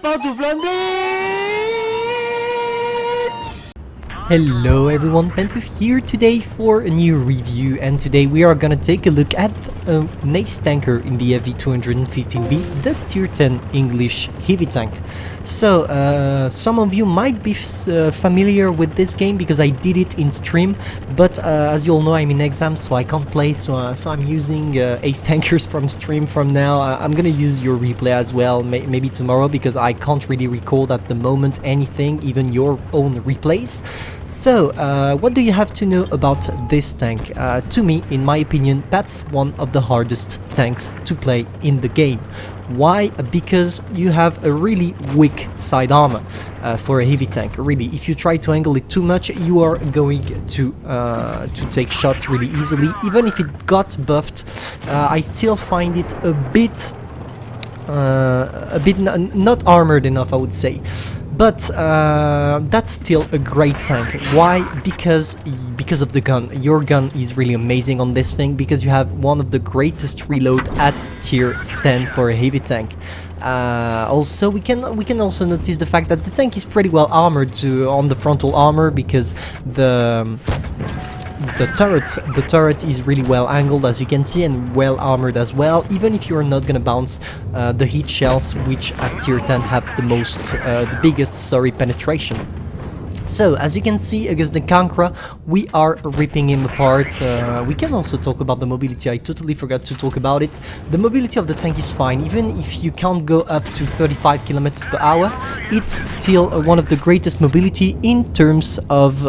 Pantoufleee! Hello everyone, Pantoufleee here today for a new review, and today we are gonna take a look at an ace tanker in the FV215b, the tier 10 English heavy tank. So some of you might be familiar with this game because I did it in stream, but as you all know, I'm in exams, so I can't play, so I'm using ace tankers from stream from now. I'm gonna use your replay as well, maybe tomorrow, because I can't really record at the moment anything, even your own replays. So what do you have to know about this tank? To me, in my opinion, that's one of the hardest tanks to play in the game. Why? Because you have a really weak side armor for a heavy tank. Really, if you try to angle it too much, you are going to take shots really easily. Even if it got buffed, I still find it a bit not armored enough, I would say. But that's still a great tank. Why? Because of the gun. Your gun is really amazing on this thing, because you have one of the greatest reload at tier 10 for a heavy tank. Also, we can also notice the fact that the tank is pretty well armored on the frontal armor, because the turret is really well angled, as you can see, and well armored as well, even if you're not gonna bounce the heat shells, which at tier 10 have the biggest penetration. So, as you can see, against the Kankra, we are ripping him apart. We can also talk about the mobility. I totally forgot to talk about it. The mobility of the tank is fine. Even if you can't go up to 35 kilometers per hour, it's still one of the greatest mobility in terms of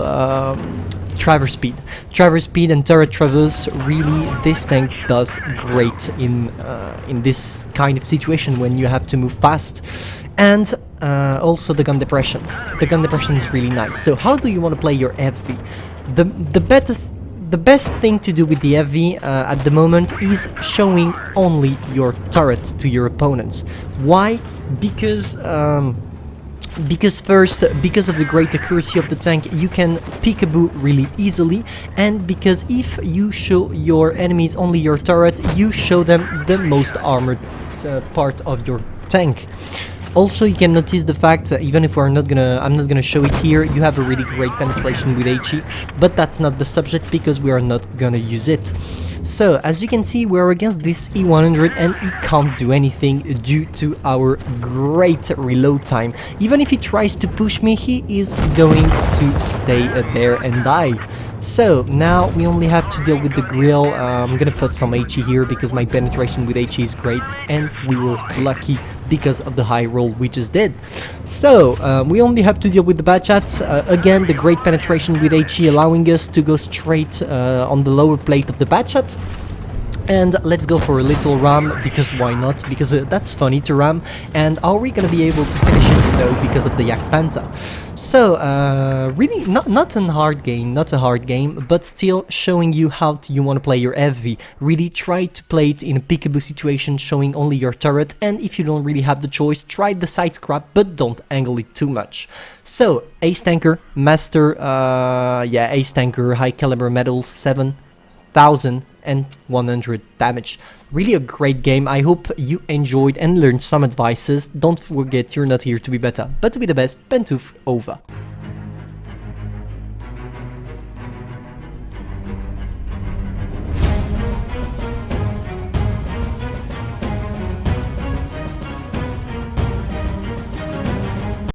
traverse speed. Traverse speed and turret traverse, really, this tank does great in this kind of situation when you have to move fast. And also the gun depression. The gun depression is really nice. So how do you want to play your FV? The best thing to do with the FV at the moment is showing only your turret to your opponents. Why? Because first, because of the great accuracy of the tank, you can peekaboo really easily, and because if you show your enemies only your turret, you show them the most armored part of your tank. Also, you can notice the fact that even if I'm not gonna show it here, you have a really great penetration with HE, but that's not the subject because we are not gonna use it. So, as you can see, we're against this E100 and he can't do anything due to our great reload time. Even if he tries to push me, he is going to stay there and die. So, now we only have to deal with the grill. I'm gonna put some HE here because my penetration with HE is great, and we were lucky because of the high roll we just did. So, we only have to deal with the bad shots. Again, the great penetration with HE allowing us to go straight on the lower plate of the bad shot. And let's go for a little ram, because why not? Because that's funny to ram. And are we gonna be able to finish it? No, because of the Yak Panta. So, really not a hard game, but still showing you how you want to play your FV. Really try to play it in a peekaboo situation, showing only your turret, and if you don't really have the choice, try the side scrap, but don't angle it too much. So, ace tanker, master, ace tanker, high caliber medals, 7,100 damage. Really a great game. I hope you enjoyed and learned some advices. Don't forget, you're not here to be better, but to be the best. Pantoufleee over.